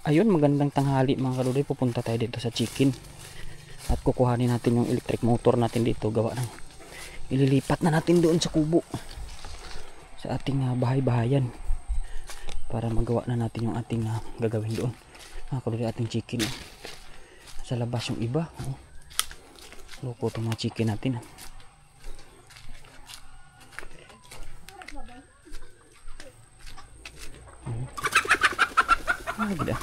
Ayun, magandang tanghali mga kaludoy. Pupunta tayo dito sa chicken at kukuhanin natin yung electric motor natin dito. Gawa ng ililipat na natin doon sa kubo, sa ating bahay-bahayan, para magawa na natin yung ating gagawin doon mga kaludoy. Ating chicken sa labas yung iba. Loko itong mga chicken natin. Gila.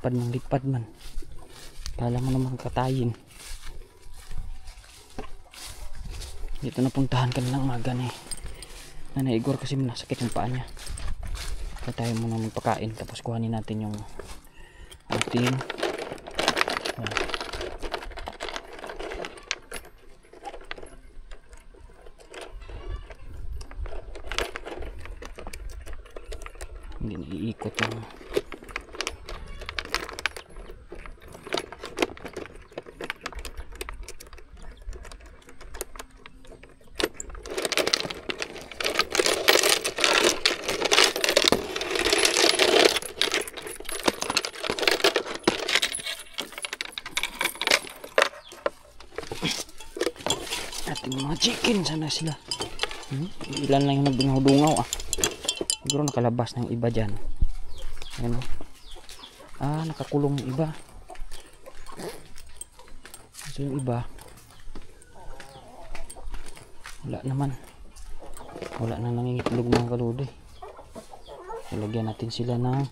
Lipad ng lipad man. Kala mo naman katayin. Dito napuntahan ka na ng maga ni Nanay Igor kasi nasakit yung paa niya. Kaya tayo muna magpakain, tapos kuhanin natin yung ating hindi naiikot yung ating mga chicken. Sana sila ilan lang yung nagbingaw-dungaw siguro nakalabas ng iba dyan. Ayan, nakakulong yung iba. So yung iba wala na nangingitlog mga kaludoy. Ilagyan natin sila ng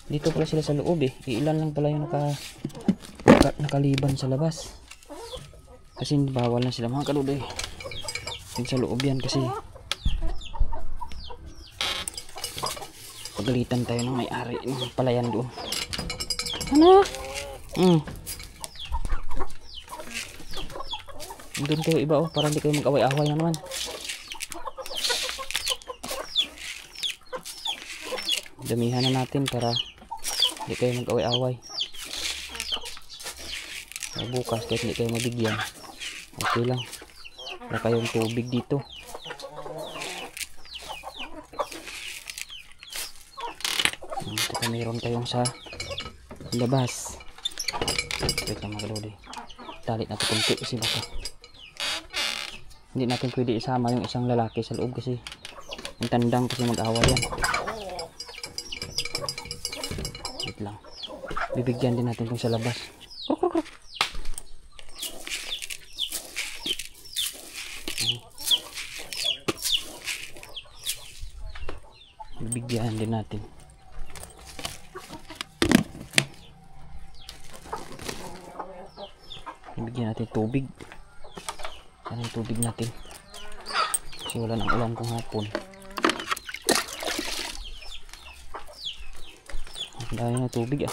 dito pala sila sa loob ilan lang pala yung nakaliban sa labas kasi bawal na sila mga kaludoy. Sa loob yan kasi pagalitan tayo ng may-ari ng palayan doon. Doon kayo iba para hindi kayo mag-away-away na naman. Damihan na natin para hindi kayo mag-away-away. Bukas kahit hindi kayo mabigyan, okay lang. Wala kayong tubig dito. Ito mayroon tayong sa labas. Wait lang mga kaludoy. Talit natin kunti kasi baka hindi natin pwede isama yung isang lalaki sa loob kasi yung tandang kasi mag-awa yan. Wait lang. Bibigyan din natin itong sa labas. Bibigyan din natin. Bibigyan natin tubig. Ano yung tubig natin? Kasi wala nang ulan kung hapon. Ang dami na tubig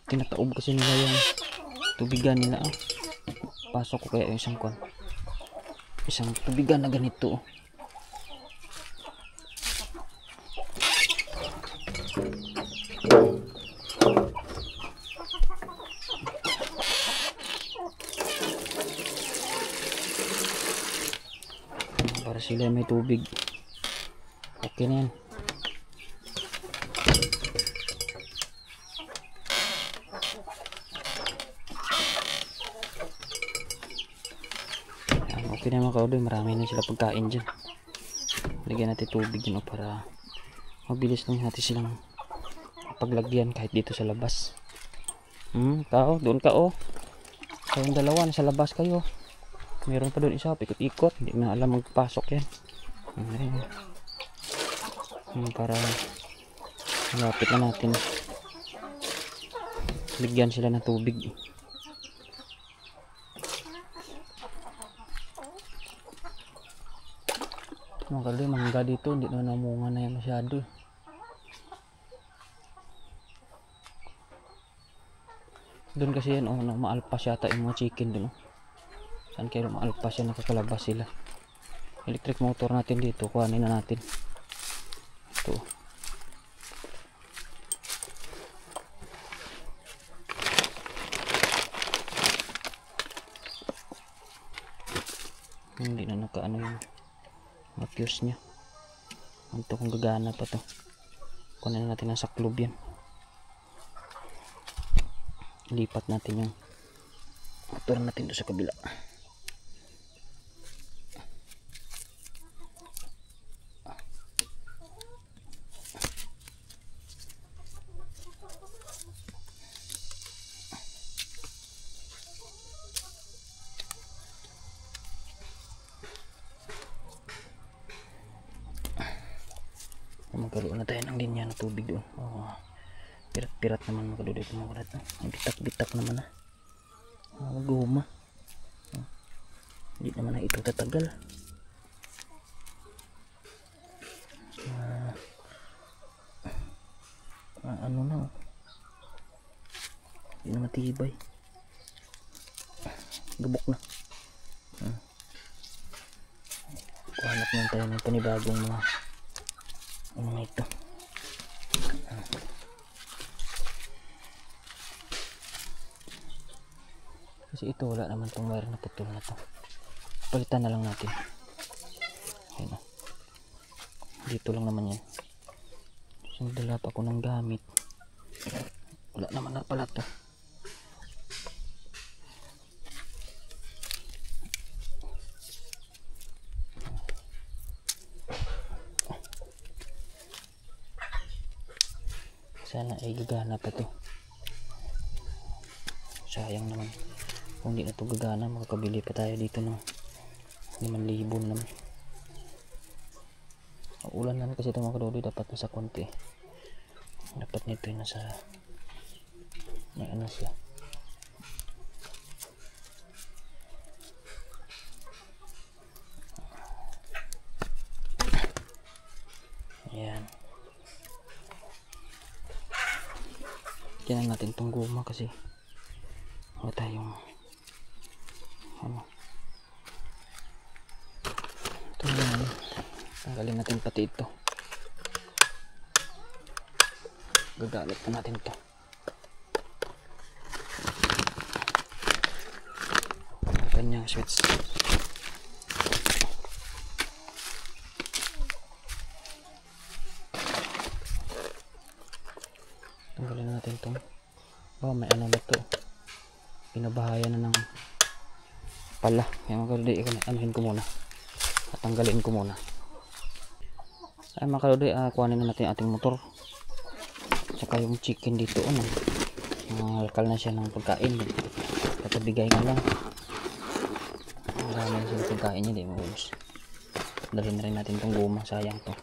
Tinataob kasi nila yung tubigan nila pasok ko kaya yung isang tubigan na ganito para sila may tubig. Okay na yan. Okay na mga kaudoy, marami na sila pagkain dyan. Lagyan natin tubig yun para mabilis lang natin silang paglagyan kahit dito sa labas. Tao, doon ka kayong dalawa nasa labas kayo. Meron pa doon isa ikot-ikot, hindi na alam magpasok yan. Para malapit na natin ligyan sila ng tubig. Mga kaludoy, mangga dito hindi na namunga na yan masyado. Doon kasi yan, oh, maalpas yata yung mga chicken doon. Oh. Saan kayo maalpas yan, nakakalabas sila. Electric motor natin dito, kuhanin na natin. to. Hindi na nakaano yung mga fuse nya. Ito kung gagana pa to. Kunin na natin ang saklob yan. Lipat natin yung motor natin doon sa kabila. Magkaroon na tayo ng linya na tubig doon. Pirat-pirat naman mga kadudoy. Bitak-bitak naman na. Guma. Hindi naman na ito tatagal. Ano na. Hindi na matibay. Gabok na. Kuhanap naman tayo ng panibagong mga ano ito. Kasi ito wala naman itong wire na putol na to. Palitan na lang natin. Ayan o. Dito lang naman yan. So dala pa ako ng gamit. Wala naman na pala to. Sana ay gagana pa to. Sayang naman. Kung di na to gagana, makakabili pa tayo dito ng 5,000 naman. Ulan naman kasi ito mga kadudoy, dapat nasa konti. Dapat nito yung nasa may ano siya. Ayan. Tinan natin itong guma kasi wala tayong ano. Ito naman. Tanggalin natin pati ito. Gagalot pa natin ito. Ang kanyang switch. Tanggalin natin itong may ano na ito. Pinabahayan na ng pala. Kaya mga kaludoy, anuhin ko muna. At tanggalin ko muna. Ay mga kaludoy, kuhanin na natin ating motor. Saka yung chicken dito. Halkal na siya ng pagkain. Katabigay na lang. Marami na siya pagkain niya. Di maubos. Dalhin na rin natin itong guma. Sayang to.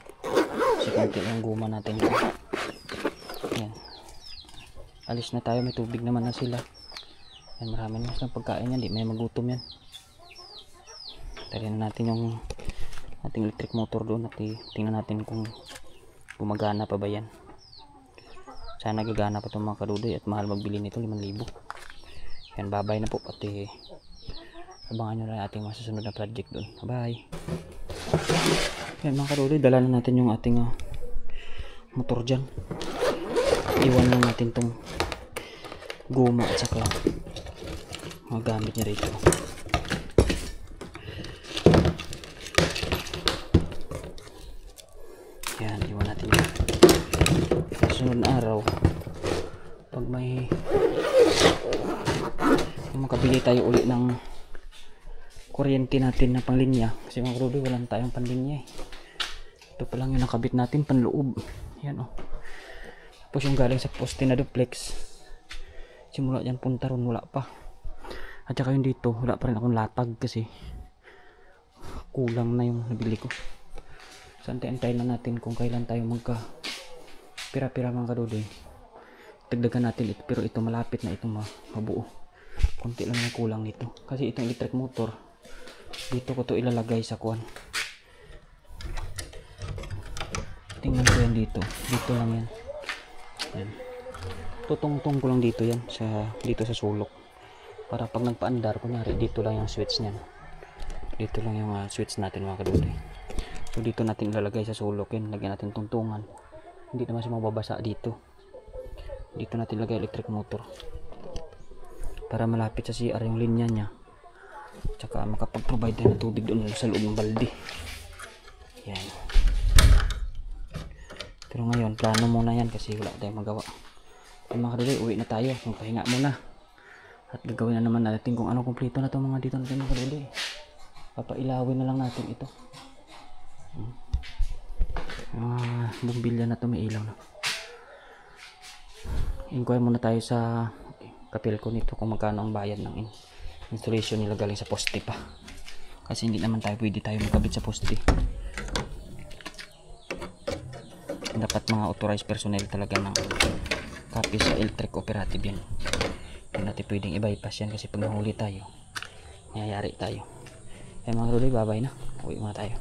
Kasi konti yung guma natin. Yan. Alis na tayo. May tubig naman na sila. Yan, marami na silang pagkain yan. Di may magutom yan. Dalhin na natin yung ating electric motor doon. At tingnan natin kung gumagana pa ba yan. Sana gagana pa itong mga kadudoy. At mahal magbili nito, 5,000. Yan, babay na po. Pati abangan nyo na ating masusunod na project doon. Bye. Yan mga kadudoy, dala na natin yung ating motor dyan. Iwan lang natin itong guma at saka mga gamit niya rito. Yan, iwan natin yun. Sunod na araw, pag may makabili tayo uli ng kuryente natin na panglinya, kasi mga kadudoy, walang tayong panlinya eh. Ito pa lang yung nakabit natin panloob. Yan o. Tapos yung galing sa poste na duplex, simula dyan punta ron wala pa. At saka yung dito wala pa rin akong latag kasi kulang na yung nabili ko. So antayin na natin kung kailan tayo magka pira-pira mga kadudoy. Dagdagan natin ito, pero ito malapit na itong mabuo. Kunti lang yung kulang nito kasi itong electric motor dito ko to ilalagay sa kuwan. Tingnan ko yan dito lang yan. Yan. Tutungtong ko lang dito yan dito sa sulok para pag nagpaandar kunyari dito lang yung switch niyan. Dito lang yung switch natin mga kadudoy. So dito natin ilalagay sa sulok yun, lagyan natin tungtungan, hindi naman siya mababasa dito. Dito natin ilagay electric motor para malapit sa CR yung linya niya, tsaka makapag-provide tayo ng tubig doon sa loob ng balde. Yan. Pero ngayon plano muna yan kasi wala tayong magawa. Ay mga kaduli, uwi na tayo, magpahinga muna at gagawin na naman natin kung ano kumpleto na itong mga dito natin mga kaduli. Papailawin na lang natin ito. Bumbilya na to, may ilaw na. Inquire muna tayo sa kapilko nito kung magkano ang bayad ng installation nila galing sa poste pa, kasi hindi naman tayo pwede tayo magkabit sa poste. Dapat mga authorized personnel talaga ng copy sa electric operative yan. Hindi natin pwedeng i-bypass yan kasi pag nahuli tayo, nangyayari tayo. Kaya mga kaduli, babay na, uwi muna tayo.